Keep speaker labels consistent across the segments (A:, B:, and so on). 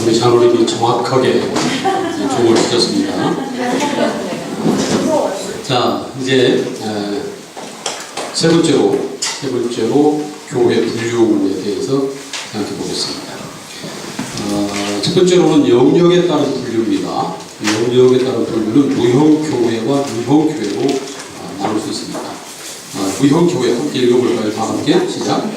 A: 우리 장로님이 정확하게 종을 주셨습니다. 자, 이제 세 번째로 교회 분류에 대해서 생각해 보겠습니다. 첫 번째로는 영역에 따른 분류입니다. 영역에 따른 분류는 무형교회와 유형교회로 나눌 수 있습니다. 무형교회 함께 읽어볼까요? 다 함께 시작.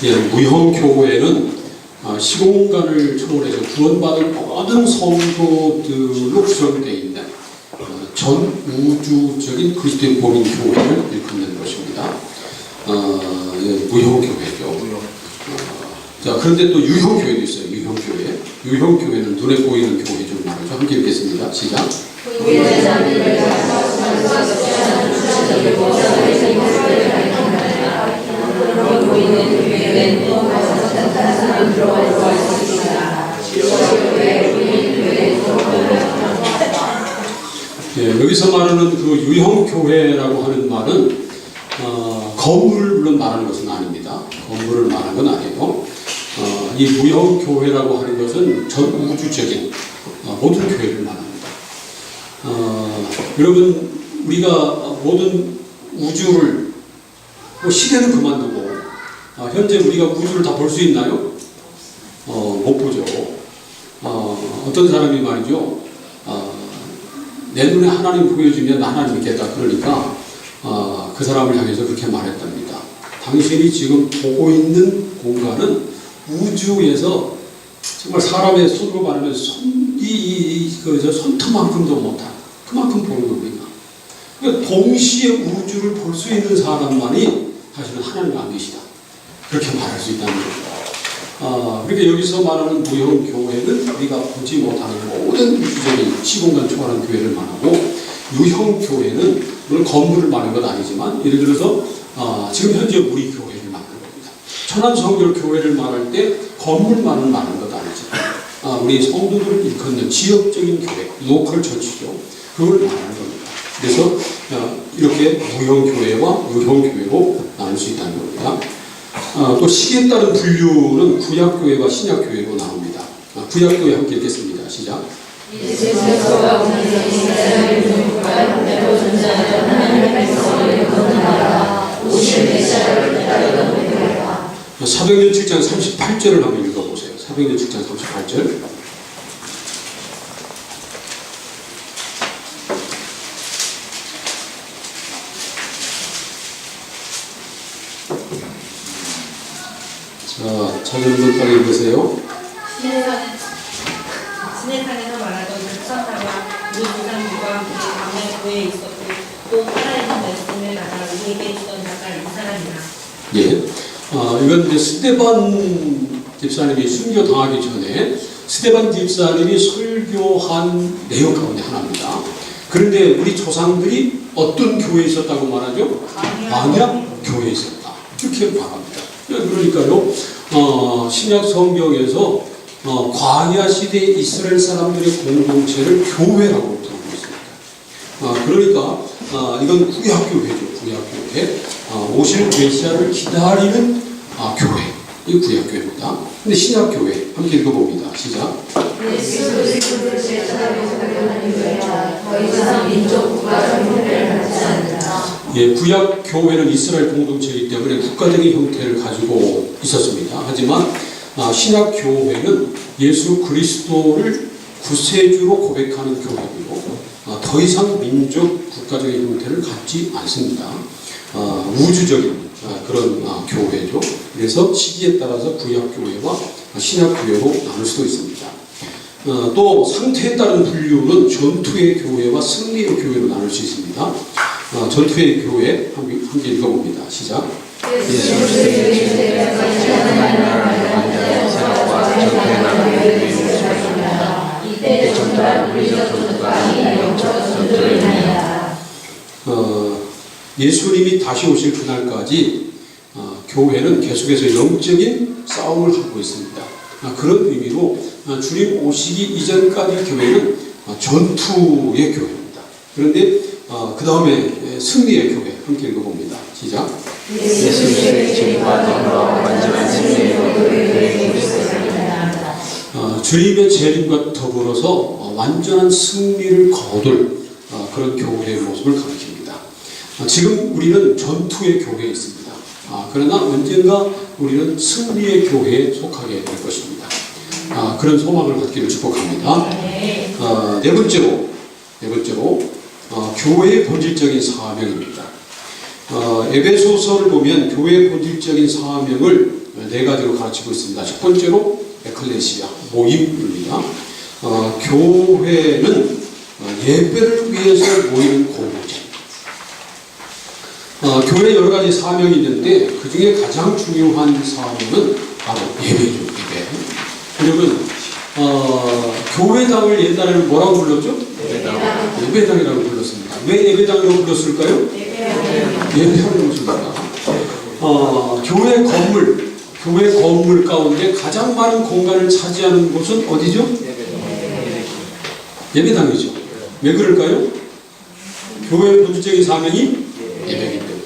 A: 예, 무형교회는 시공간을 초월해서 구원받은 모든 성도들로 구성되어 있는 전 우주적인 그리스도의 복음 교회를 일컫는 것입니다. 무형교회죠. 자, 그런데 또 유형교회도 있어요. 유형교회. 유형교회는 눈에 보이는 교회 중 말이죠. 함께 읽겠습니다. 시작. 예, 여기서 말하는 그 유형교회라고 하는 말은 건물을 물론 말하는 것은 아닙니다. 건물을 말하는 건 아니고 이 무형교회라고 하는 것은 전 우주적인 모든 교회를 말합니다. 여러분, 우리가 모든 우주를 시계는 그만두고 현재 우리가 우주를 다 볼 수 있나요? 못 보죠. 어떤 사람이 말이죠. 내 눈에 하나님 보여주면 하나님 믿겠다. 그러니까 그 사람을 향해서 그렇게 말했답니다. 당신이 지금 보고 있는 공간은 우주에서 정말 사람의 손으로 말하면 손톱만큼도 못한 그만큼 보는 겁니다. 그러니까 동시에 우주를 볼 수 있는 사람만이 사실은 하나님 안 계시다. 그렇게 말할 수 있다는 겁니다. 그러니까 여기서 말하는 무형교회는 우리가 보지 못하는 모든 우주적인 시공간 초월한 교회를 말하고, 유형교회는 물론 건물을 말하는 건 아니지만 예를 들어서 지금 현재 우리 교회를 말하는 겁니다. 천안성결교회를 말할 때 건물만은 말하는 것 아니지만 우리 성도들을 일컫는 지역적인 교회, 로컬 처치죠. 그걸 말하는 겁니다. 그래서 이렇게 무형교회와 유형교회로 나눌 수 있다는 겁니다. 또 시기에 따른 분류는 구약교회와 신약교회로 나옵니다. 구약교회 함께 읽겠습니다. 시작. 사도행전 7장 38절을 한번 읽어보세요. 사도행전 7장 38절. 자, 찾은 분 빨리 읽으세요.
B: 시내산에서 말하던 육천사와 우리 조상들과 함께 밤에 교회에 있었고 또 살아있는 말씀을 받아 우리에게 주던 자가 이 사람이라.
A: 예, 이건 이제 스데반 집사님이 순교당하기 전에 스데반 집사님이 설교한 내용 가운데 하나입니다. 그런데 우리 조상들이 어떤 교회에 있었다고 말하죠? 안약 교회에 있었다. 이렇게 말합니다. 그러니까요, 신약 성경에서 광야 시대의 이스라엘 사람들의 공동체를 교회라고 부르고 있습니다. 그러니까 이건 구약교회죠. 구약교회. 오실 메시아를 기다리는 교회. 이 구약교회입니다. 근데 신약교회 함께 읽어봅니다. 시작.
C: 예수 그리스도를 제자로 사랑하는 교회라 더 이상 민족 국가적 형태를 갖지 않는다.
A: 예, 구약 교회는 이스라엘 공동체이기 때문에 국가적인 형태를 가지고 있었습니다. 하지만 신약 교회는 예수 그리스도를 구세주로 고백하는 교회이고 더 이상 민족 국가적인 형태를 갖지 않습니다. 우주적인 그런 교회죠. 그래서 시기에 따라서 구약 교회와 신약 교회로 나눌 수도 있습니다. 또 상태에 따른 분류는 전투의 교회와 승리의 교회로 나눌 수 있습니다. 전투의 교회 함께 읽어봅니다. 시작. 예수님이 다시 오실 그날까지 교회는 계속해서 영적인 싸움을 하고 있습니다. 그런 의미로 주님 오시기 이전까지 교회는 전투의 교회입니다. 그런데 그 다음에 승리의 교회 함께 읽어봅니다. 시작.
C: 예수의 진리와 정의와 완전한 승리의 교회를 있습니다.
A: 주님의 재림과 더불어서 완전한 승리를 거둘 그런 교회의 모습을 가리킵니다. 지금 우리는 전투의 교회에 있습니다. 그러나 언젠가 우리는 승리의 교회에 속하게 될 것입니다. 그런 소망을 갖기를 축복합니다. 네 번째로 교회의 본질적인 사명입니다. 에베소서를 보면 교회의 본질적인 사명을 네 가지로 가르치고 있습니다. 첫 번째로 에클레시아, 모임입니다. 교회는 예배를 위해서 모이는 공동체입니다. 교회에 여러 가지 사명이 있는데 그 중에 가장 중요한 사명은 바로 예배죠. 예배. 그리고 교회당을 옛날에는 뭐라고 불렀죠? 예배당이라고 불렀습니다. 왜 예배당이라고 불렀을까요? 예배당이라고 불렀습니다. 교회 건물 가운데 가장 많은 공간을 차지하는 곳은 어디죠? 예배당이죠. 왜 그럴까요? 교회의 본질적인 사명이 예배이기 때문에.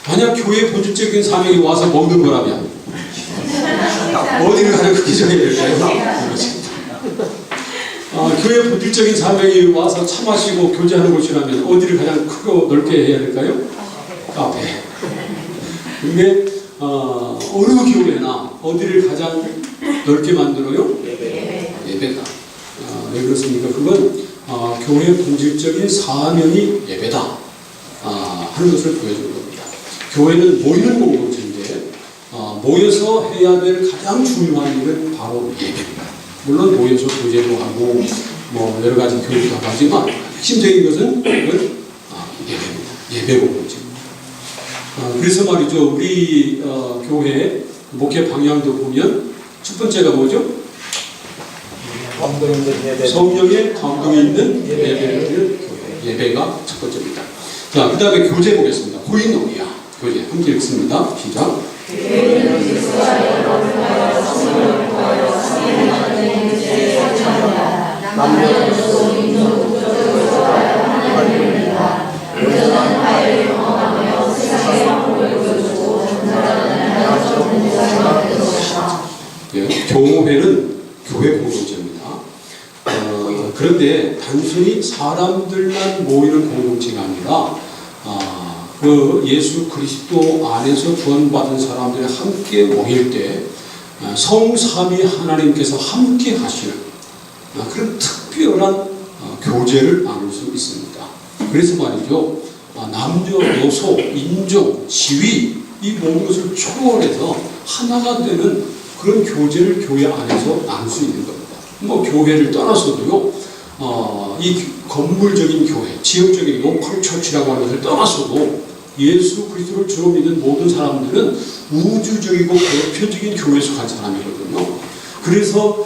A: 만약 교회의 본질적인 사명이 와서 먹는 거라면 어디를 가장 크게 정해야 될까요? 교회의 본질적인 사명이 와서 차 마시고 교제하는 곳이라면 어디를 가장 크고 넓게 해야 될까요? 카페. 근데 어느 교회나 어디를 가장 넓게 만들어요? 예배다. 왜 그렇습니까? 그건 교회의 본질적인 사명이 예배다 하는 것을 보여주는 겁니다. 교회는 모이는 공동체인데 모여서 해야 될 가장 중요한 일은 바로 예배입니다. 물론 모여서 교제도 하고 뭐 여러 가지 교육도 하지만 핵심적인 것은 예배입니다. 예배 공동체입니다. 그래서 말이죠. 우리 교회 목회 방향도 보면 첫 번째가 뭐죠? 성령의 감동이 있는 예배를 드리는 교회. 예배가 첫 번째입니다. 자, 그 다음에 교제 보겠습니다. 고인노니아 교제 함께 읽습니다. 시작. 교회는 교회 공동체입니다. 그런데 단순히 사람들만 모이는 공동체가 아니라 그 예수 그리스도 안에서 구원받은 사람들이 함께 모일 때 성삼위 하나님께서 함께 하시는 그런 특별한 교제를 나눌 수 있습니다. 그래서 말이죠. 남녀, 여소, 인종, 지위 이 모든 것을 초월해서 하나가 되는 그런 교제를 교회 안에서 나눌 수 있는 겁니다. 뭐 교회를 떠나서도요. 이 건물적인 교회, 지역적인 로컬 처치라고 하는 것을 떠나서도 예수 그리스도를 주로 믿는 모든 사람들은 우주적이고 대표적인 교회에 속한 사람이거든요. 그래서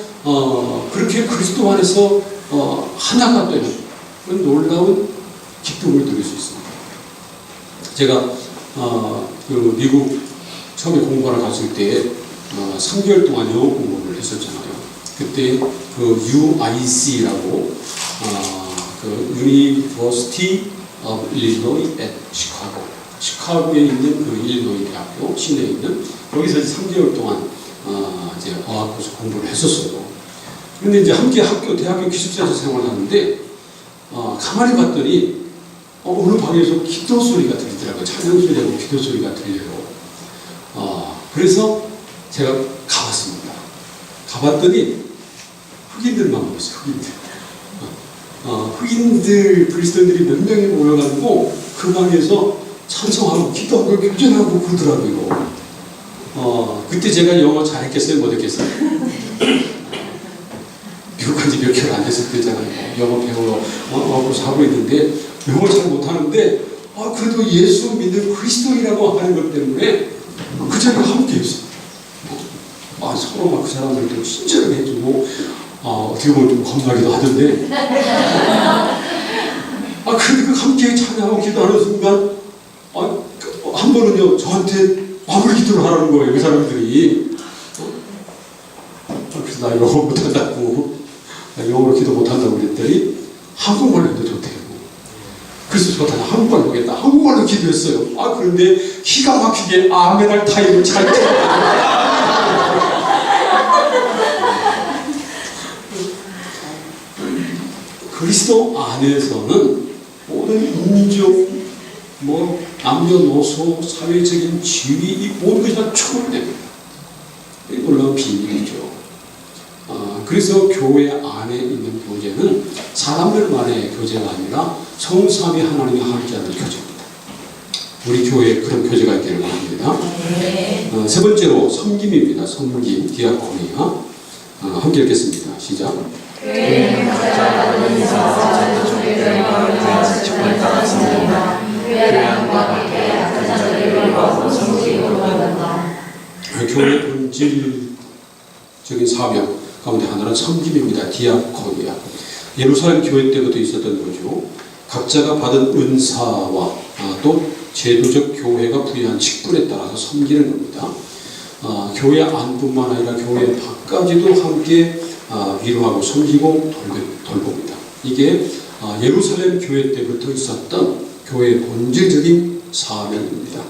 A: 그렇게 그리스도 안에서 하나가 되는 그런 놀라운 기쁨을 누릴 수 있습니다. 제가 그 미국 처음에 공부하러 갔을 때 3개월 동안 영어 공부를 했었잖아요. 그때 그 UIC라고 그 University of Illinois at Chicago, 시카고에 있는 그 일리노이 대학교 시내에 있는 거기서 3개월 동안 이제 어학고시 공부를 했었어요. 그런데 이제 함께 대학교 기숙사에서 생활하는데 가만히 봤더니 어느 방에서 기도 소리가 들리더라고요. 찬양 소리하고 기도 소리가 들려요. 그래서 제가 가봤습니다. 가봤더니 흑인들만 보였어요. 흑인들 그리스도인들이 몇 명이 모여가지고 그 방에서 찬송하고 기도하고 교전하고 그러더라고요. 그때 제가 영어 잘했겠어요? 못했겠어요? 미국 간지 몇 개월 안 됐을 때잖아요. 영어 배우러 와서 하고 있는데 영어 잘 못하는데 그래도 예수 믿는 그리스도인이라고 하는 것 때문에 그 자리가 함께 했어요. 서로 막 그 사람들도 친절하게 해주고 어떻게 보면 좀 겁나기도 하던데 그런데 그 함께 찬양하고 기도하는 순간 한 번은요 저한테 막 아무리 기도를 하라는 거예요, 그 사람들이. 그래서 나 영어 못한다고, 나 영어로 기도 못한다고 그랬더니 한국말로 해도 좋대요. 그래서 저도 한국말로 하겠다. 한국말로 기도했어요. 그런데 기가 막히게 아멘할 타임을 잘 그리스도 안에서는 모든 인종, 남녀노소, 사회적인 지위, 이 모든 것이 다 초월됩니다. 이 놀라운 비밀이죠. 그래서 교회 안에 있는 교제는 사람들만의 교제가 아니라 성삼위 하나님이 함께하는 교제입니다. 우리 교회에 그런 교제가 있기를 바랍니다. 세 번째로 섬김입니다. 섬김, 디아코니아. 함께 읽겠습니다. 시작.
C: 교회는 각자 받은 인사와 종교를 마음과 직분을 따라 섬긴다. 교회랑과 함께 약한 자들을 위로하고 섬기고 도와준다.
A: 교회의 본질적인 사명 가운데 하나는 섬김입니다. 디아코니아. 예루살렘 교회 때부터 있었던 거죠. 각자가 받은 은사와 또 제도적 교회가 부여한 직분에 따라서 섬기는 겁니다. 교회 안뿐만 아니라 교회 밖까지도 함께 위로하고 섬기고 돌봅니다. 이게 예루살렘 교회 때부터 있었던 교회의 본질적인 사명입니다.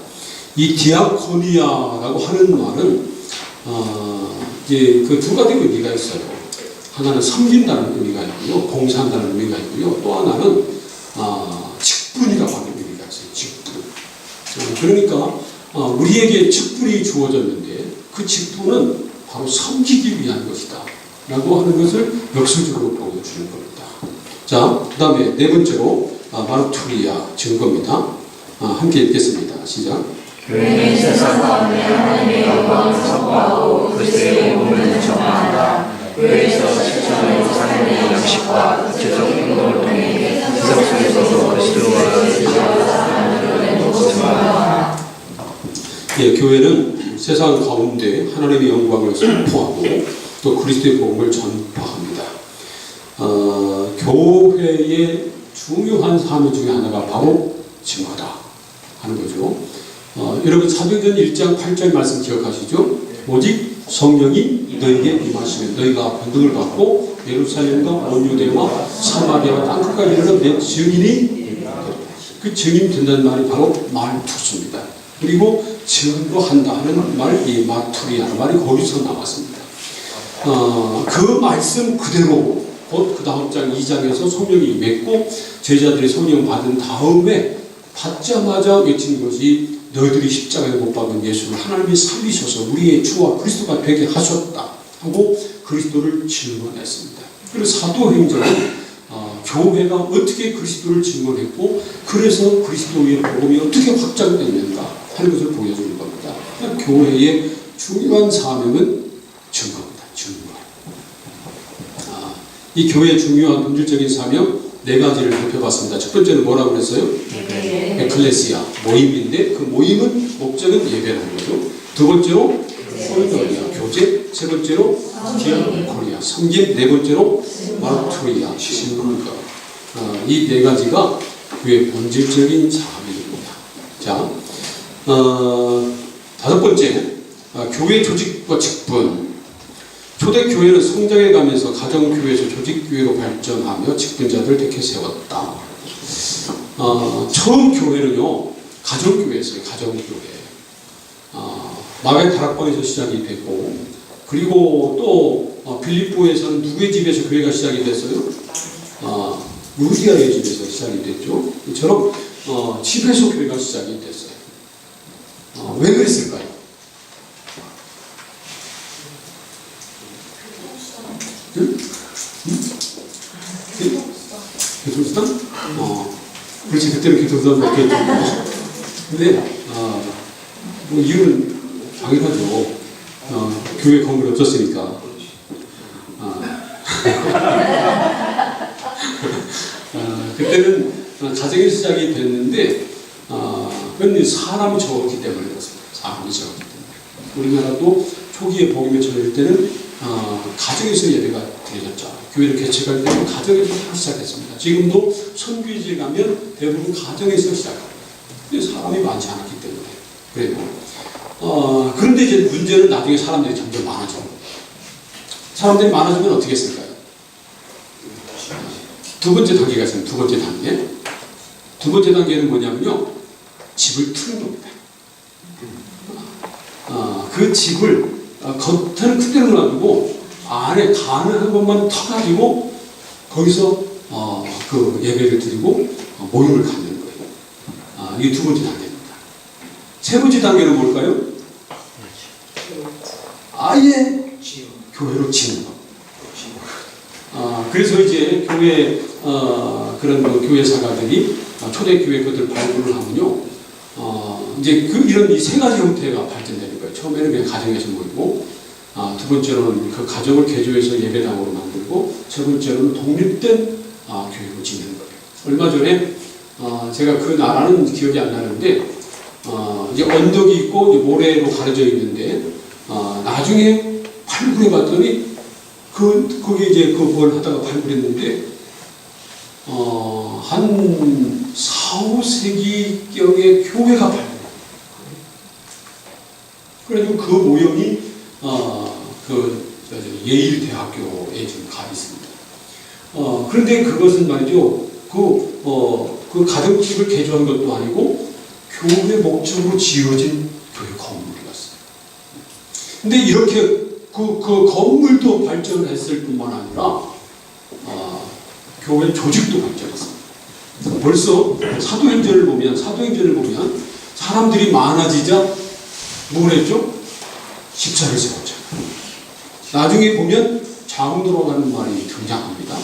A: 이 디아코니아라고 하는 말은 이제 그 두 가지 의미가 있어요. 하나는 섬긴다는 의미가 있고요, 봉사한다는 의미가 있고요, 또 하나는 직분이라고 하는 의미가 있어요. 직분. 그러니까 우리에게 직분이 주어졌는데 그 직분은 바로 섬기기 위한 것이다 라고 하는 것을 역설적으로 보여주는 겁니다. 자, 그 다음에 네 번째로 마르투리아 증거입니다. 함께 읽겠습니다. 시작.
C: 교회는 세상 가운데 하나님의 영광을 선포하고 그리스도의 몸을 전파한다. 교회에서 실천하는 삶의 양식과 구체적 행동을 통해 세상 속에서도 그리스도와 전파한다.
A: 교회는 세상 가운데 하나님의 영광을 선포하고 또 그리스도의 복음을 전파합니다. 교회의 중요한 사명 중에 하나가 바로 증거다 하는 거죠. 여러분 사도행전 1장 8절 말씀 기억하시죠? 오직 성령이 너에게 임하시면 너희가 권능을 받고 예루살렘과 온 유대와 사마리아와 땅끝까지 이르러 내 증인이 그 증인 된다는 말이 바로 말투수입니다. 그리고 증거한다 하는 말, 이 마투리아는 말이 거기서 나왔습니다. 그 말씀 그대로 곧 그 다음 장 2장에서 성령이 임했고 제자들이 성령 받은 다음에 받자마자 외친 것이 너희들이 십자가에 못 박은 예수를 하나님이 살리셔서 우리의 주와 그리스도가 되게 하셨다 하고 그리스도를 증언했습니다. 그래서 사도행전은 교회가 어떻게 그리스도를 증언했고 그래서 그리스도의 복음이 어떻게 확장됐는가 하는 것을 보여주는 겁니다. 그러니까 교회의 중요한 사명은 증거입니다. 증거. 이 교회의 중요한 본질적인 사명 네 가지를 살펴봤습니다. 첫 번째는 뭐라고 그랬어요? 에클레시아, 모임인데 그 모임은 목적은 예배라는 거죠. 두 번째로 코이노니아, 교제. 세 번째로 디아코니아, 섬김. 네 번째로 마르투리아, 증거. 이 네 가지가 교회의 본질적인 사명입니다. 자, 다섯 번째, 교회 조직과 직분. 초대교회는 성장해 가면서 가정교회에서 조직교회로 발전하며 직분자들을 택해 세웠다. 처음 교회는요, 가정교회였어요. 가정교회. 마가의 다락방에서 시작이 됐고, 그리고 또 빌립보에서는 누구의 집에서 교회가 시작이 됐어요? 루디아의 집에서 시작이 됐죠. 이처럼 집에서 교회가 시작이 됐어요. 왜 그랬을까요? 교통수단? 그렇지, 그때는 교통수단 없겠죠. 근데, 뭐, 이유는 당연하죠. 교회 건물이 없었으니까. 그때는 가정에서 시작이 됐는데, 그건 사람이 적었기 때문에 그렇습니다. 사람이 적었기 때문에. 우리나라도 초기에 복음에 전할 때는 가정에서 예배가 드려졌죠. 교회를 개척할 때는 가정에서 시작했습니다. 지금도 선교지에 가면 대부분 가정에서 시작합니다. 근데 사람이 많지 않았기 때문에 그래요. 그런데 이제 문제는 나중에 사람들이 점점 많아져. 사람들이 많아지면 어떻게 했을까요? 두 번째 단계가 있어요. 두 번째 단계. 두 번째 단계는 뭐냐면요. 집을 트는 겁니다. 그 집을 겉에는 그대로 놔두고 안에 가능한 것만 터가지고 거기서 그 예배를 드리고 모임을 갖는 거예요. 이게 두 번째 단계입니다. 세 번째 단계는 뭘까요? 아예 교회로 지는 것. 그래서 이제 교회 그런 교회 사가들이 초대교회 그들 발굴을 하면요, 이제 이런 이 세 가지 형태가 발전되는 거예요. 처음에는 그냥 가정에서 모이고, 두 번째로는 그 가정을 개조해서 예배당으로 만들고, 세 번째로는 독립된 교회로 짓는 거예요. 얼마 전에 제가 그 나라는 기억이 안 나는데, 이제 언덕이 있고 이제 모래로 가려져 있는데, 나중에 발굴해 봤더니 거기 이제 그걸 하다가 발굴했는데, 한 4, 5세기경의 교회가 발굴해요. 그래가지고 그 모형이 예일대학교에 지금 가 있습니다. 그런데 그것은 말이죠, 그 가정집을 개조한 것도 아니고 교회 목적으로 지어진 교회 건물이었어요. 근데 이렇게 그 건물도 발전을 했을 뿐만 아니라 교회 조직도 발전했습니다. 벌써 사도행전을 보면 사람들이 많아지자 뭘 했죠? 십자를 세웠잖아요. 나중에 보면 장로라는 말이 등장합니다.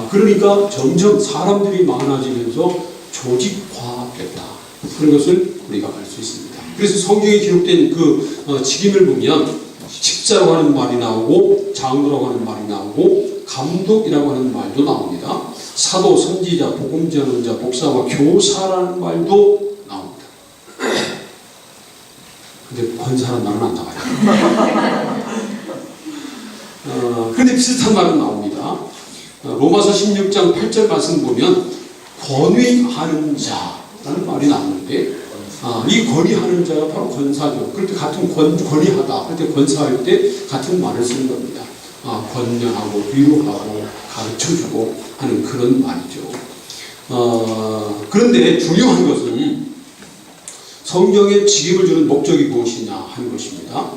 A: 그러니까 점점 사람들이 많아지면서 조직화됐다. 그런 것을 우리가 알 수 있습니다. 그래서 성경에 기록된 그 직임을 보면 집사라고 하는 말이 나오고, 장로라고 하는 말이 나오고, 감독이라고 하는 말도 나옵니다. 사도, 선지자, 복음 전언자, 목사와 교사라는 말도 나옵니다. 근데 권사라는 말은 안 나와요. 그런데 비슷한 말은 나옵니다. 로마서 16장 8절 말씀 보면 권위하는 자라는 말이 나오는데, 이 권위하는 자가 바로 권사죠. 그럴 때 같은 권위하다, 그럴 때 권사할 때 같은 말을 쓰는 겁니다. 권면하고 위로하고 가르쳐주고 하는 그런 말이죠. 그런데 중요한 것은 성경에 직임을 주는 목적이 무엇이냐 하는 것입니다.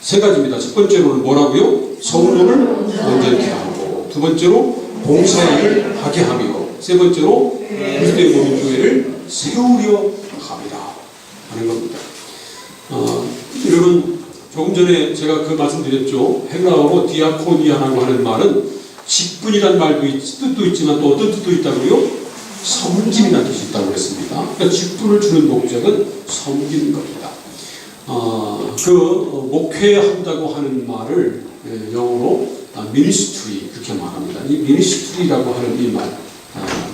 A: 세 가지입니다. 첫 번째로는 뭐라고요? 성도를 온전케 하고, 두 번째로 봉사일을 하게 하며, 세 번째로 그리스도의 몸인 교회를 세우려 합니다 하는 겁니다. 여러분, 조금 전에 제가 그 말씀드렸죠. 헬라어로 디아코니아라고 하는 말은 직분이라는 말도 뜻도 있지만 또 어떤 뜻도 있다고요? 섬김이라는 뜻이 있다고 그랬습니다. 그러니까 직분을 주는 목적은 섬기는 겁니다. 목회한다고 하는 말을 영어로 미니스트리 그렇게 말합니다. 이 미니스트리라고 하는 이 말,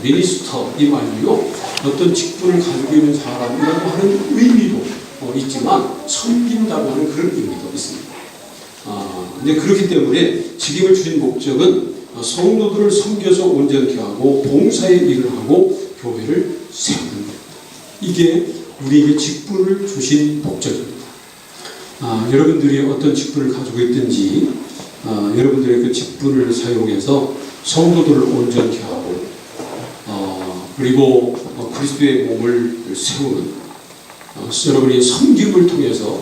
A: 미니스터 이 말이요, 어떤 직분을 가지고 있는 사람이라고 하는 의미도 있지만 섬긴다고 하는 그런 의미도 있습니다. 근데 그렇기 때문에 직임을 주신 목적은 성도들을 섬겨서 온전케 하고 봉사의 일을 하고 교회를 세우는 겁니다. 이게 우리에게 직분을 주신 목적입니다. 여러분들이 어떤 직분을 가지고 있든지 여러분들의 그 직분을 사용해서 성도들을 온전케 하고 그리고 그리스도의 몸을 세우는 여러분이 섬김을 통해서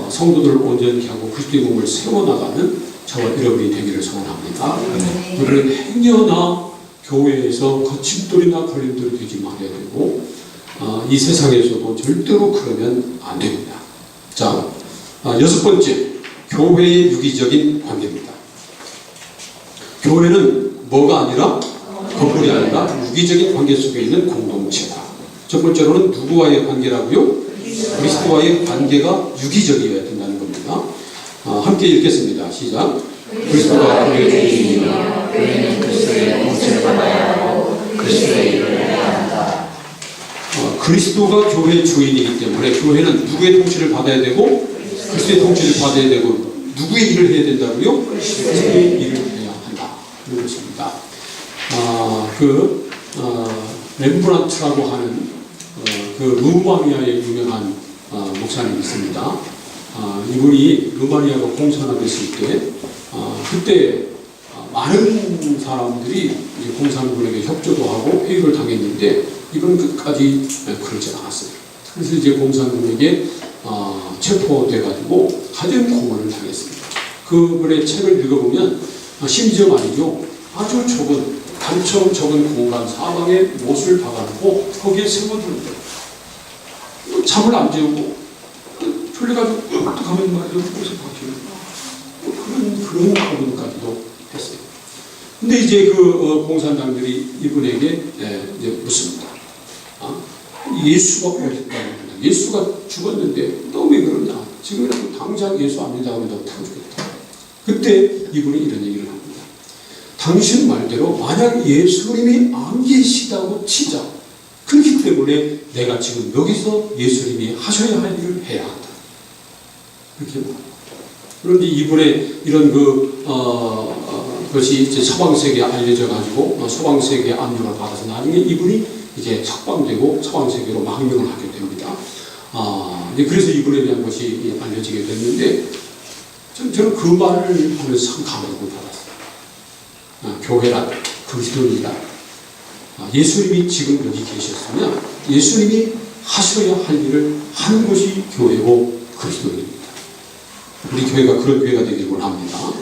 A: 성도들을 온전케 하고 그리스도의 몸을 세워나가는 저와 여러분이 되기를 소원합니다. 우리는 행여나 교회에서 거침돌이나 걸림돌이 되지 말아야 되고, 이 세상에서도 절대로 그러면 안 됩니다. 자, 여섯 번째, 교회의 유기적인 관계입니다. 교회는 뭐가 아니라, 건물이 아니라 유기적인 관계 속에 있는 공동체다. 첫 번째로는 누구와의 관계라고요? 그리스도와의 관계가 유기적이어야 된다는 겁니다. 함께 읽겠습니다. 시작. 그리스도가 교회의 주인이며 교회는 그리스도의 통치를 받아야 하고 그리스도의 일을 해야 한다. 그리스도가 교회의 주인이기 때문에 교회는 누구의 통치를 받아야 되고 그리스도의 통치를 받아야 되고 누구의 일을 해야 된다고요? 그리스도의 일을 해야 한다. 그런 것입니다. 렘브란트라고 하는 그 루마니아의 유명한 목사님이 있습니다. 이분이 루마니아가 공산화됐을 때 그때 많은 사람들이 이제 공산군에게 협조도 하고 회유를 당했는데 이분은 끝까지 그러지 않았어요. 그래서 이제 공산군에게 체포돼가지고 가정 고문을 당했습니다. 그분의 책을 읽어보면 심지어 말이죠, 아주 좁은 단처럼 적은 공간 사방에 못을 박아놓고 거기에 세워두는데 잠을 안 재우고 졸려가지고 가면 말이죠, 옷을 박히는 그런 고문까지도 했어요. 근데 이제 그 공산당들이 이분에게 이제 묻습니다. 예수가 어디 있다고 합니다. 예수가 죽었는데 너 왜 그러냐? 지금이라도 당장 예수 안 믿는다고 하면 너 죽겠다. 그때 이분이 이런 얘기를 합니다. 당신 말대로 만약 예수님이 안 계시다고 치자. 그렇기 때문에 내가 지금 여기서 예수님이 하셔야 할 일을 해야 한다. 그렇게 말합니다. 그런데 이분의 이런 그것이 이제 서방세계에 알려져 가지고 서방세계의 압력을 받아서 나중에 이분이 이제 석방되고 서방세계로 망명을 하게 됩니다. 그래서 이분에 대한 것이 알려지게 됐는데 저는 그 말을 하면서 참 감동을 받았어요. 교회란 그리스도인이다. 예수님이 지금 여기 계셨으면 예수님이 하셔야 할 일을 하는 것이 교회고 그리스도인입니다. 우리 교회가 그런 교회가 되기를 원합니다.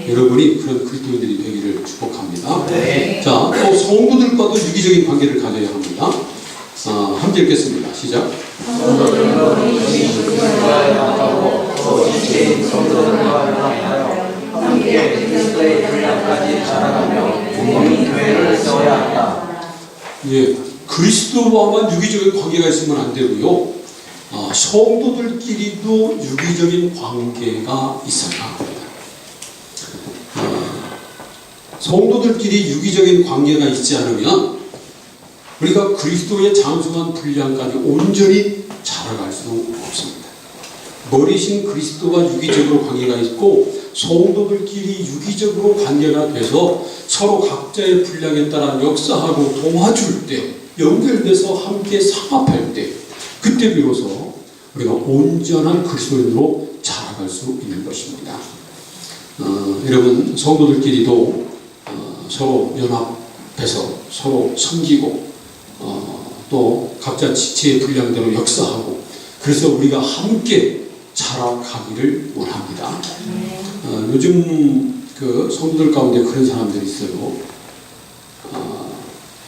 A: 여러분이 그런 그리스도인들이 되기를 축복합니다.
C: 네.
A: 자, 또 성도들과도 유기적인 관계를 가져야 합니다. 함께 읽겠습니다. 시작.
C: 성도들과 함께 그리스도의 분량까지 자라가며 몸이 교회를 세워야 한다.
A: 예, 그리스도와만 유기적인 관계가 있으면 안 되고요. 성도들끼리도 유기적인 관계가 있어야 합니다. 성도들끼리 유기적인 관계가 있지 않으면 우리가 그리스도의 장성한 분량까지 온전히 자라갈 수 없습니다. 머리신 그리스도와 유기적으로 관계가 있고 성도들끼리 유기적으로 관계가 돼서 서로 각자의 분량에 따라 역사하고 도와줄 때, 연결돼서 함께 상합할 때, 그때 비로소 우리가 온전한 그리스도인으로 자라갈 수 있는 것입니다. 여러분, 성도들끼리도 서로 연합해서 서로 섬기고 또 각자 지체의 분량대로 역사하고 그래서 우리가 함께 자라가기를 원합니다. 요즘 그 성도들 가운데 그런 사람들이 있어요.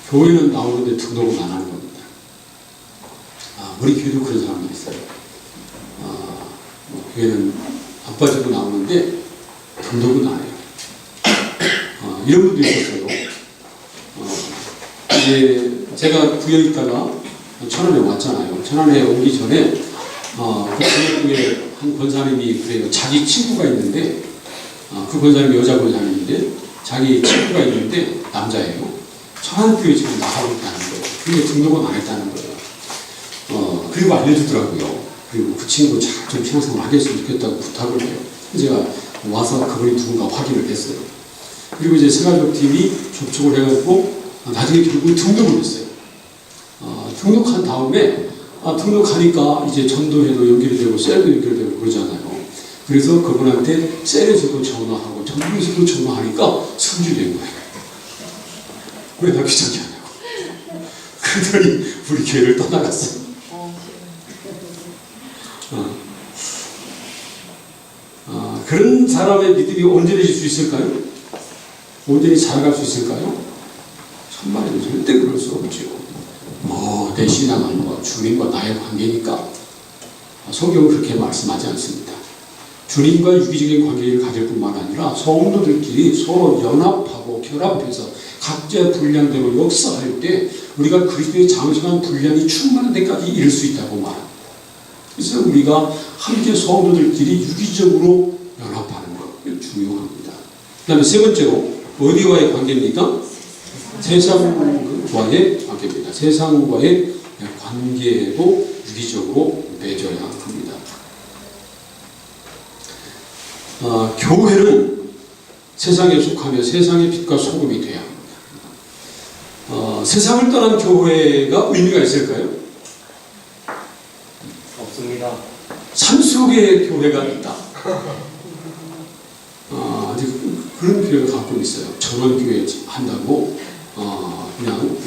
A: 교회는 나오는데 등록은 안 하는 겁니다. 우리 교회도 그런 사람들이 있어요. 교회는 안 빠지고 나오는데 등록은 안 해요. 이런 분도 있었어요. 이제 제가 부여 있다가 천안에 왔잖아요. 천안에 오기 전에 그 부여 한 권사님이 그래요. 자기 친구가 있는데 그 권사님이 여자 권사님인데 자기 친구가 있는데 남자예요. 천안교회 지금 나가고 있다는 거예요. 근데 등록은 안 했다는 거예요. 그리고 알려주더라고요. 그리고 그 친구 좀 신앙생활 하겠으면 좋겠다고 부탁을 해요. 제가 와서 그분이 누군가 확인을 했어요. 그리고 이제 생활복팀이 접촉을 해가지고 나중에 결국 등록을 했어요. 등록한 다음에 등록하니까 이제 전도회도 연결이 되고 셀도 연결되고 그러잖아요. 그래서 그분한테 셀에서도 전화하고 전도에서도 전화하니까 승질된 거예요. 왜 나 귀찮게 하냐고. 그러더니 우리 교회를 떠나갔어요. 그런 사람의 믿음이 온전해질 수 있을까요? 온전히 자라갈 수 있을까요? 정말로 절대 그럴 수 없죠. 내 신앙은 주님과 나의 관계니까. 성경은 그렇게 말씀하지 않습니다. 주님과 유기적인 관계를 가질 뿐만 아니라 성도들끼리 서로 연합하고 결합해서 각자의 분량대로 역사할 때 우리가 그리스도의 장성한 분량이 충만한 데까지 이를 수 있다고 말합니다. 그래서 우리가 함께 성도들끼리 유기적으로 연합하는 것 중요합니다. 그 다음에 세 번째로 어디와의 관계입니까? 세상과의 관계입니다. 세상과의 관계도 유기적으로 맺어야 합니다. 교회는 세상에 속하며 세상의 빛과 소금이 되어야 합니다. 세상을 떠난 교회가 의미가 있을까요? 산속에 교회가 있다. 아직 그런 교회가 가끔 있어요. 전원교회 한다고 그냥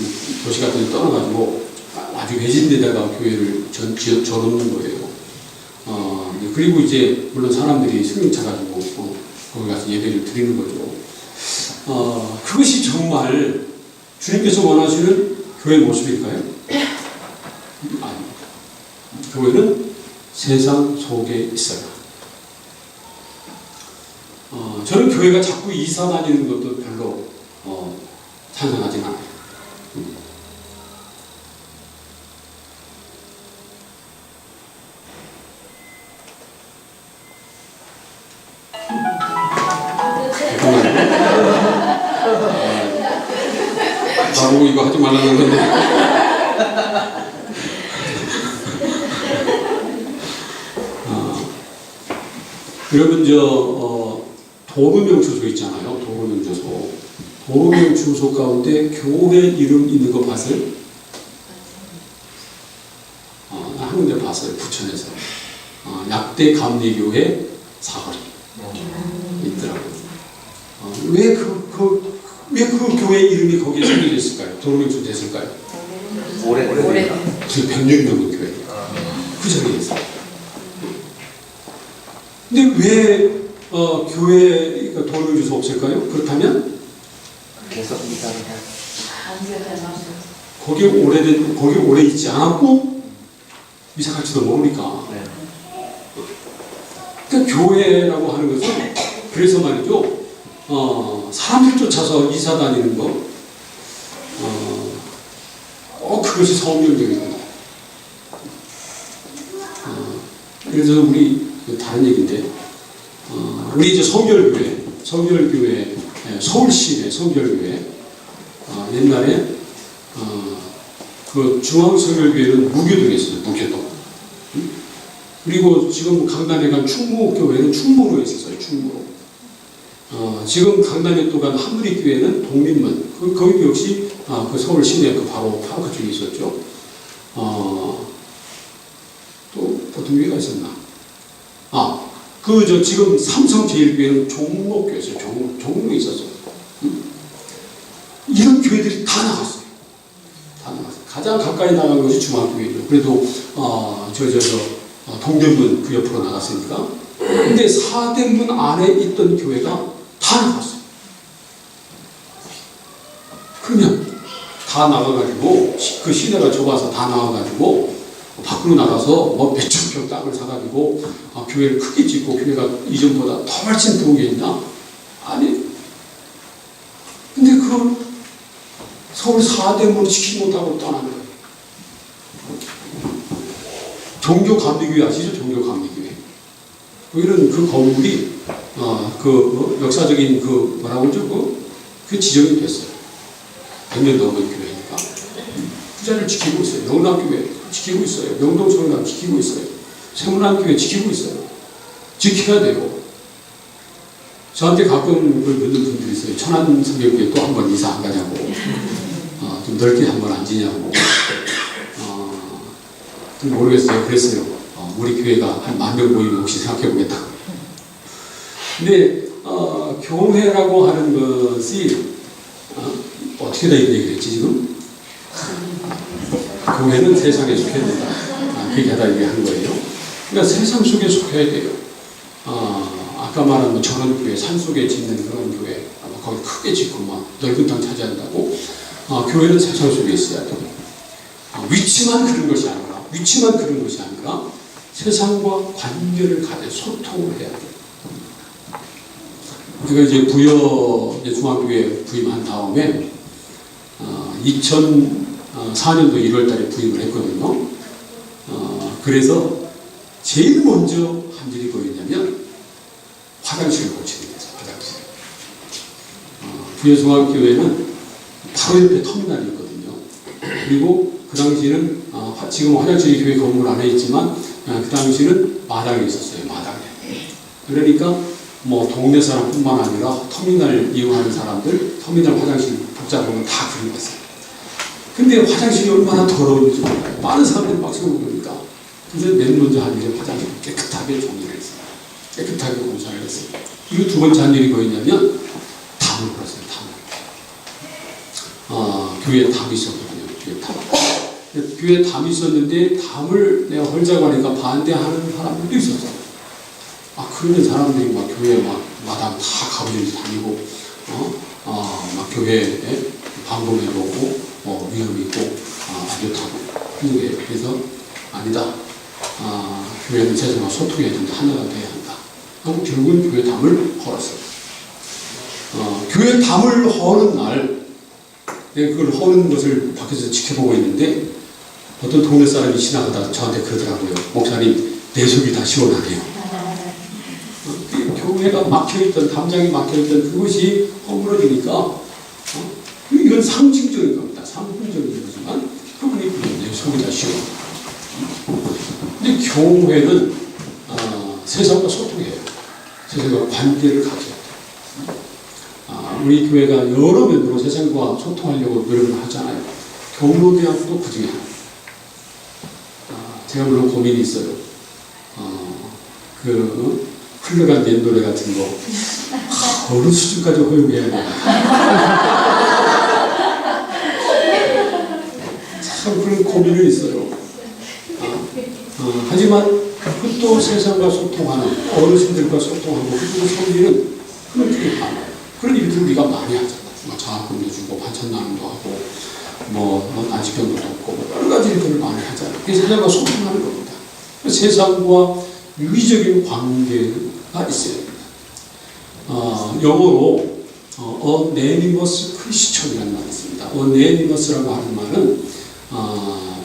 A: 도시 같은 데 떠나가지고 아주 외진 데다가 교회를 전놓는 거예요. 그리고 이제 물론 사람들이 승용 차가지고 거기 가서 예배를 드리는 거죠. 그것이 정말 주님께서 원하시는 교회 모습일까요? 아닙니다. 교회는 세상 속에 있어요. 저는 교회가 자꾸 이사 다니는 것도 별로 찬성하진 않아요. 바로 이거 하지 말라는 건데. 여러분 도루명 주소 있잖아요. 도루명 주소. 도루명 주소 가운데 교회 이름 있는 거 봤어요? 한 군데 봤어요. 부천에서. 약대 감리교회 사거리 있더라고요. 왜 그 교회 이름이 거기에 생겨졌을까요? 도루명 주소 됐을까요?
C: 오래
A: 100년 넘은 교회. 그 자리에 있어요. 근데 왜 교회가 도루명 주소 없을까요? 그렇다면
C: 계속 이사를
A: 거기 오래 있지 않았고 이사 갈지도 모르니까.
C: 네.
A: 그러니까 교회라고 하는 것은 그래서 말이죠. 사람들 쫓아서 이사 다니는 거, 그것이 성경적이구나. 그래서 우리 다른 얘기인데, 우리 이제 성결교회, 서울시의 성결교회, 옛날에 그 중앙성결교회는 무교동에 있었어요. 무교동. 그리고 지금 강남에 간 충무교회는 충무로에 있었어요. 충무로. 지금 강남에 또 간 한누리교회는 독립문. 거기도 역시 그 서울 시내 그 바로 파크 쪽에 있었죠. 또 어떤 교회가 있었나? 지금 삼성제일교회는 종로교회였어요. 종로에 있었어요. 이런 교회들이 다 나갔어요. 다 나갔어요. 가장 가까이 나간 것이 중앙교회죠. 그래도 동대문 그 옆으로 나갔으니까. 근데 사대문 안에 있던 교회가 다 나갔어요. 그러면 다 나가가지고 그 시내가 좁아서 다 나가가지고 밖으로 나가서 몇천 평 땅을 사가지고 교회를 크게 짓고 교회가 이전보다 더 훨씬 좋은 게 있나? 아니. 근데 그걸 서울 사대문을 지키지 못하고 떠나는 거예요. 종교감리교회 아시죠? 종교감리교회. 거기는 그 건물이 역사적인 그 지정이 됐어요. 100년 넘은 교회니까. 그 자리를 지키고 있어요. 영락교회 지키고 있어요. 영동성당 지키고 있어요. 세문안교회 지키고 있어요. 지켜야 돼요. 저한테 가끔 그걸 묻는 분들이 있어요. 천안성경교회 또 한 번 이사 안 가냐고. 좀 넓게 한 번 안 지냐고. 좀 모르겠어요. 그랬어요. 우리 교회가 한 10,000명 모이면 혹시 생각해 보겠다. 근데 교회라고 하는 것이 어떻게 다 얘기를 했지 지금? 교회는 세상에 속해야 된다. 그렇게 다 얘기한 거예요. 그러니까 세상 속에 속해야 돼요. 아까 말한 전원교회, 산속에 짓는 그런 교회, 거기 크게 짓고 막 넓은 땅 차지한다고. 교회는 세상 속에 있어야 돼요. 위치만 그런 것이 아니라 세상과 관계를 가져 소통을 해야 돼요. 제가 이제 중앙교회 부임한 다음에 2004년도 1월 달에 부임을 했거든요. 그래서 제일 먼저 한 일이 뭐였냐면 화장실을 고치는 거죠. 화장실. 부여중앙교회는 바로 옆에 터미널이 있거든요. 그리고 그 당시에는 지금 화장실이 교회 건물 안에 있지만 그 당시에는 마당에 있었어요. 마당에. 그러니까 동네 사람뿐만 아니라 터미널 이용하는 사람들, 터미널 화장실 복잡하면 다 그런 거였어요. 근데 화장실이 얼마나 더러운지 몰라요. 많은 사람들이 막 세우고 그러니까. 그래서 맨 먼저 한 일이 화장실을 깨끗하게 깨끗하게 정리를 했어요. 깨끗하게 공사를 했어요. 그리고 두 번째 한 일이 뭐였냐면 담을 풀었어요. 담을. 교회에 담이 있었거든요. 교회에 담. 교회에 담이 있었는데 담을 내가 헐자고 하니까 반대하는 사람들도 있었어요. 그런 사람들이 막 교회 마당 다 가보지 다니고, 막 교회에 방범해도 오고, 위험이 있고, 안 좋다고. 그래서 아니다. 교회는 세상과 소통해야 된다. 하나가 돼야 한다. 하고 결국은 교회 담을 헐었어요. 교회 담을 허는 날, 내가 그걸 허는 것을 밖에서 지켜보고 있는데, 어떤 동네 사람이 지나가다 저한테 그러더라고요. 목사님, 내 속이 다 시원하네요. 교회가 막혀있던, 담장이 막혀있던 그것이 허물어지니까, 이건 상징적인 겁니다. 상징적인 거지만, 그분이 내 속이 다 시원하다. 근데 교회는 세상과 소통해요. 세상과 관계를 가져야 돼요. 우리 교회가 여러 면으로 세상과 소통하려고 노력을 하잖아요. 경로대학도 그 중에 하나예요. 제가 물론 고민이 있어요. 흘러간 옛 노래 같은 거 어느 수준까지 허용해야 되나. 참 그런 고민이 있어요. 하지만 또 세상과 소통하는 어르신들과 소통하고 그리고 성리는 그런 일이 많아요. 그런 일들을 우리가 많이 하잖아요. 장학금도 주고 반찬 나눔도 하고 안식년도 돕고 여러 가지 일들을 많이 하잖아요. 그게 세상과 소통하는 겁니다. 세상과 유기적인 관계가 있어야 됩니다. 영어로 anonymous Christian이라는 말이 있습니다. anonymous라고 하는 말은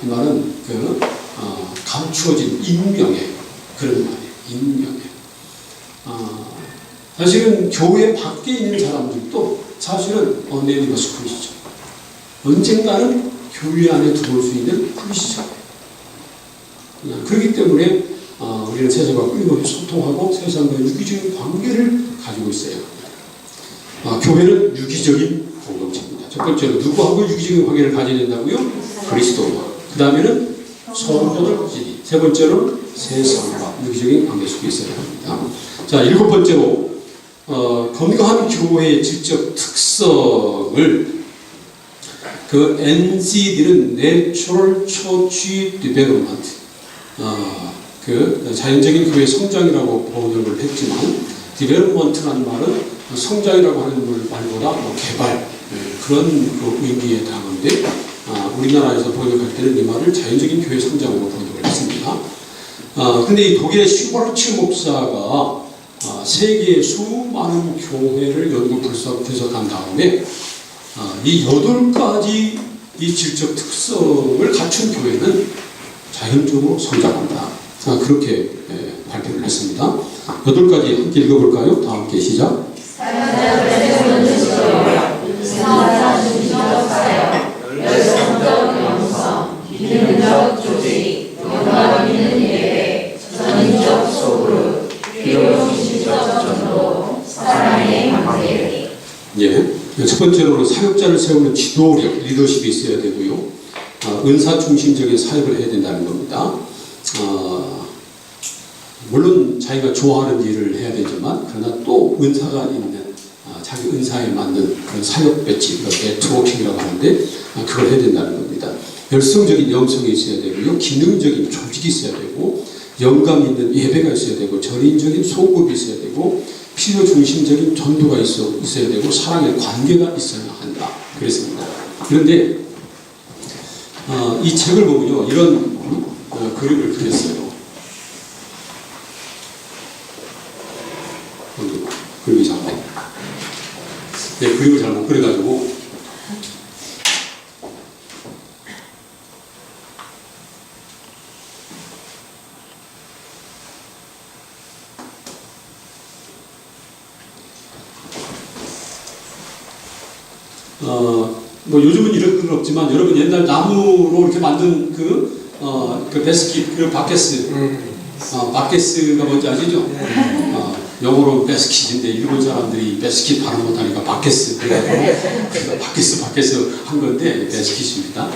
A: 이 말은 감추어진 익명의 그런 말이에요. 익명의. 사실은 교회 밖에 있는 사람들도 사실은 anonymous Christian. 언젠가는 교회 안에 들어올 수 있는 크리스천이에요. 그렇기 때문에 우리는 세상과 끊임없이 소통하고 세상과 유기적인 관계를 가지고 있어야 합니다. 교회는 유기적인 공동체입니다. 첫 번째로 누구하고 유기적인 관계를 가져야 된다고요? 그리스도와. 그 다음에는 성도들끼리. 세 번째로는 세상과 유기적인 관계 속에 있어야 합니다. 자, 일곱 번째로 건강한 교회의 질적 특성을 NCD는 Natural Church Development, 자연적인 교회 성장이라고 번역을 했지만, development라는 말은 성장이라고 하는 말 말보다 개발, 그런 의미에 해당하는데, 우리나라에서 번역할 때는 이 말을 자연적인 교회 성장으로 번역을 했습니다. 근데 이 독일의 슈버르츠 목사가 세계의 수많은 교회를 연구 분석한 다음에 이 8가지 이 질적 특성을 갖춘 교회는 자연적으로 성장한다. 그렇게 발표를 했습니다. 8가지 함께 읽어볼까요? 다 함께 시작.
C: 열성적 영성, 기능적 조직, 영감 있는 예배, 전인적 소그룹, 필요중심적 전도, 사랑의 관계.
A: 첫 번째로는 사역자를 세우는 지도력, 리더십이 있어야 되고요. 은사 중심적인 사역을 해야 된다는 겁니다. 물론 자기가 좋아하는 일을 해야 되지만, 그러나 또 은사가 있는, 자기 은사에 맞는 그런 사역 배치, 네트워킹이라고 하는데, 그걸 해야 된다는 겁니다. 열성적인 영성이 있어야 되고요. 기능적인 조직이 있어야 되고, 영감 있는 예배가 있어야 되고, 전인적인 소급이 있어야 되고, 필요 중심적인 전도가 있어야 되고, 사랑의 관계가 있어야 한다. 그랬습니다. 그런데 이 책을 보면요, 이런 그림을 그렸어요. 그림이 잘못. 그림을 잘못 그려가지고 요즘은 이런 건 없지만, 여러분 옛날 나무로 이렇게 만든 그 베스킷, 그 바케스가 뭔지 아시죠? 영어로 베스킷인데 일본 사람들이 베스킷 발음 못하니까 바케스, 바케스 한 건데 베스킷입니다.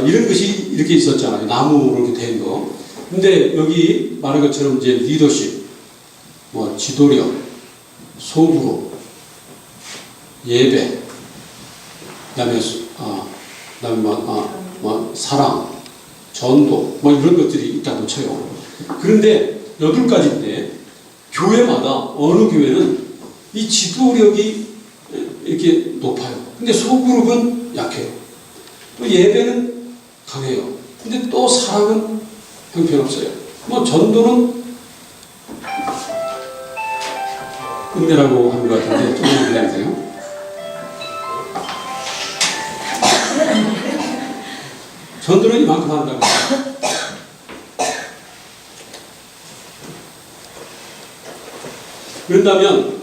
A: 이런 것이 이렇게 있었잖아요. 나무로 이렇게 된 거. 근데 여기 말한 것처럼 이제 리더십, 뭐 지도력, 소그룹, 예배, 그다음에 사랑, 전도, 뭐 이런 것들이 있다고 쳐요. 그런데 8가지인데 교회마다 어느 교회는 이 지도력이 이렇게 높아요. 근데 소그룹은 약해요. 또 예배는 강해요. 근데 또 사랑은 형편없어요. 뭐 전도는 끝내라고 하는 것 같은데 조금 기다리세요. 전도는 이만큼 한다고. 그런다면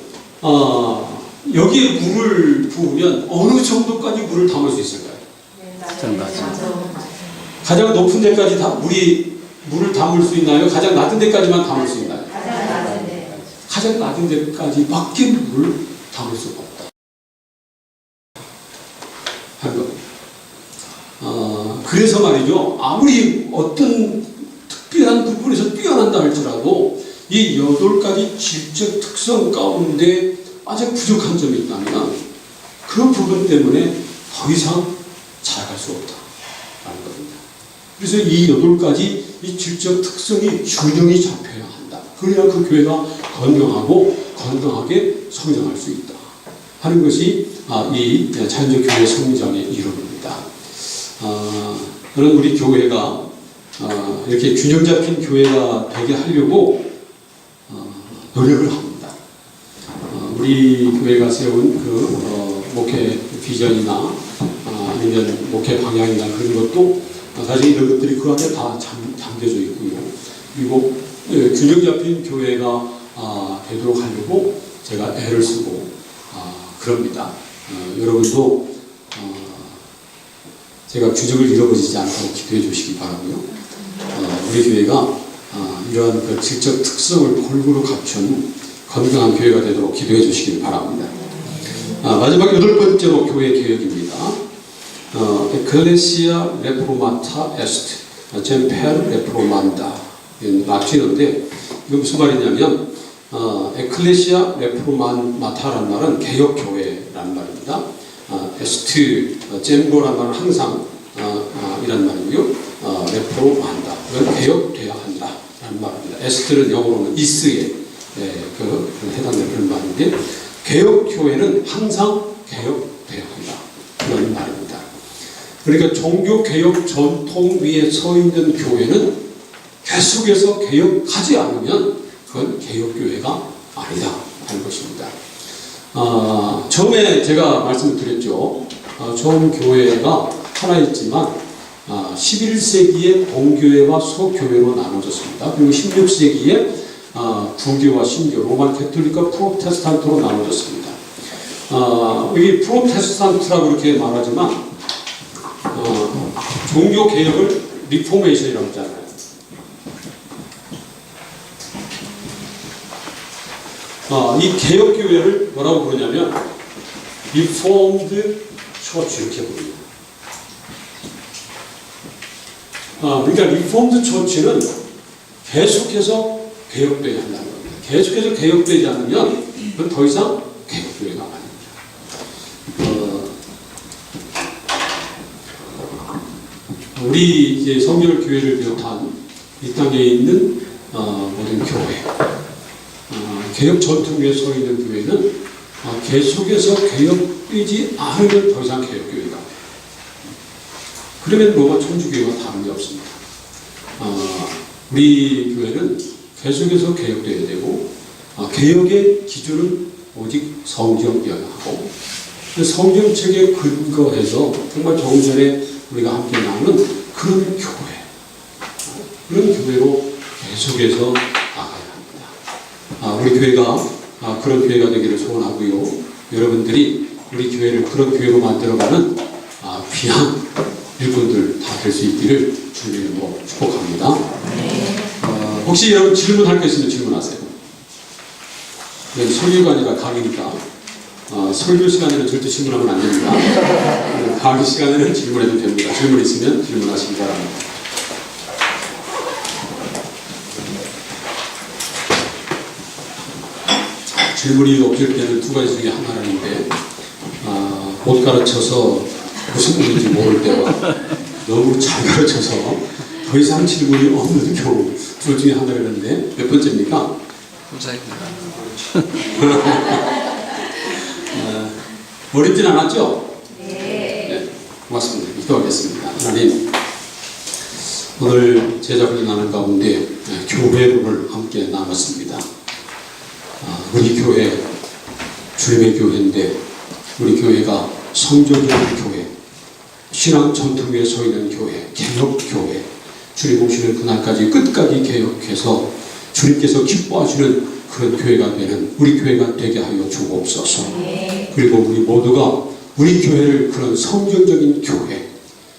A: 여기에 물을 부으면 어느 정도까지 물을 담을 수 있을까요? 가장 높은 데까지 물을 담을 수 있나요? 가장 낮은 데까지만 담을 수 있나요? 가장 낮은 데까지밖에 물을 담을 수가 없다 하는 겁니다. 그래서 말이죠. 아무리 어떤 특별한 부분에서 뛰어난다 할지라도 이 8가지 질적 특성 가운데 아주 부족한 점이 있다면 그 부분 때문에 더 이상 자라갈 수 없다라는 겁니다. 그래서 이 8가지 이 질적 특성이 균형이 잡혀야 한다. 그래야 그 교회가 건강하고 건강하게 성장할 수 있다 하는 것이 이 자연적 교회 성장의 이론입니다. 저는 우리 교회가 이렇게 균형 잡힌 교회가 되게 하려고 노력을 합니다. 우리 교회가 세운 그 목회 비전이나 아니면 목회 방향이나 그런 것도 사실 이런 것들이 그 안에 다 담겨져 있고요. 그리고 균형 잡힌 교회가 되도록 하려고 제가 애를 쓰고 그럽니다. 여러분도 제가 균형을 잃어버리지 않도록 기도해 주시기 바라고요. 우리 교회가 이러한 그 질적 특성을 골고루 갖춘 건강한 교회가 되도록 기도해 주시기 바랍니다. 마지막 8번째로 교회 개혁입니다. 에클레시아 레포마타 에스트 젬페르 레포만다 라틴어인데 이거 무슨 말이냐면 에클레시아 레포마타라는 말은 개혁교회라는 말입니다. 에스트 젬보라는 말은 항상 이란 말이고요. 레포만다 이건 개혁돼야 한다라는 말입니다. 에스트는 영어로는 이스에 해당되는 그런 말인데 개혁교회는 항상 개혁돼야 한다 그런 말입니다. 그러니까 종교개혁 전통 위에 서 있는 교회는 계속해서 개혁하지 않으면 그건 개혁교회가 아니다 하는 것입니다. 처음에 제가 말씀을 드렸죠. 처음 교회가 하나 있지만 11세기에 동교회와 소교회로 나눠졌습니다. 그리고 16세기에 구교와 신교, 로마 캐톨릭과 프로테스탄트로 나눠졌습니다. 여기 프로테스탄트라고 이렇게 말하지만 종교 개혁을 리포메이션이라고 하잖아요. 이 개혁 교회를 뭐라고 부르냐면 리폼드 처치 이렇게 부릅니다. 그러니까 리폼드 처치는 계속해서 개혁되어야 한다는 겁니다. 계속해서 개혁되지 않으면 그건 더 이상 개혁 교회가 아닙니다. 우리 이제 성결 교회를 비롯한 이 땅에 있는 모든 교회, 개혁 전통 위에 서 있는 교회는 계속해서 개혁되지 않으면 더 이상 개혁 교회가 그러면 로마 천주교회와 다른 게 없습니다. 우리 교회는 계속해서 개혁되어야 되고 개혁의 기준은 오직 성경이어야 하고 성경책에 근거해서 정말 조금 전에 우리가 함께 나누는 그런 교회, 그런 교회로 계속해서 나가야 합니다. 우리 교회가 그런 교회가 되기를 소원하고요. 여러분들이 우리 교회를 그런 교회로 만들어가는 귀한 일꾼들 다 될 수 있기를 주님으로 축복합니다. 혹시 여러분 질문할 거 있으면 질문하세요. 설교가 아니라 강의니까 설교 시간에는 절대 질문하면 안 됩니다. 강의 시간에는 질문해도 됩니다. 질문 있으면 질문하시기 바랍니다. 질문이 없을 때는 두 가지 중에 하나라는데 못 가르쳐서 무슨 말인지 모를 때와 너무 잘 가르쳐서 더 이상 질문이 없는 경우 둘 중에 하나라는데 몇 번째입니까?
C: 후자입니다.
A: 어렵진 않았죠? 네. 고맙습니다. 기도하겠습니다. 하나님, 오늘 제자훈련 나눈 가운데 교회론을 함께 나눴습니다. 우리 교회, 주님의 교회인데 우리 교회가 성전적인 교회, 신앙 전통 위에 서 있는 교회, 개혁교회, 주님 오시는 그날까지 끝까지 개혁해서 주님께서 기뻐하시는 그런 교회가 되는 우리 교회가 되게 하여 주옵소서. 그리고 우리 모두가 우리 교회를 그런 성경적인 교회,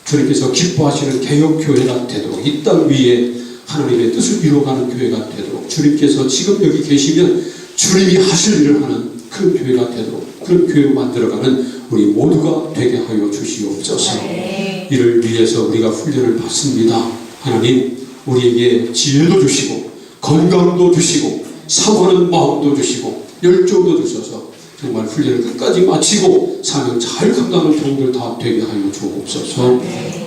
A: 주님께서 기뻐하시는 개혁교회가 되도록 이 땅 위에 하나님의 뜻을 이루어가는 교회가 되도록 주님께서 지금 여기 계시면 주님이 하실 일을 하는 그런 교회가 되도록 그런 교회로 만들어가는 우리 모두가 되게 하여 주시옵소서. 이를 위해서 우리가 훈련을 받습니다. 하나님, 우리에게 지혜도 주시고 건강도 주시고 사모하는 마음도 주시고 열정도 주셔서 정말 훈련을 끝까지 마치고 사명 잘 감당하는 종들 다 되게 하여 주옵소서.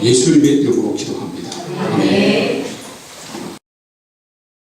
A: 예수님의 이름으로 기도합니다. 아멘.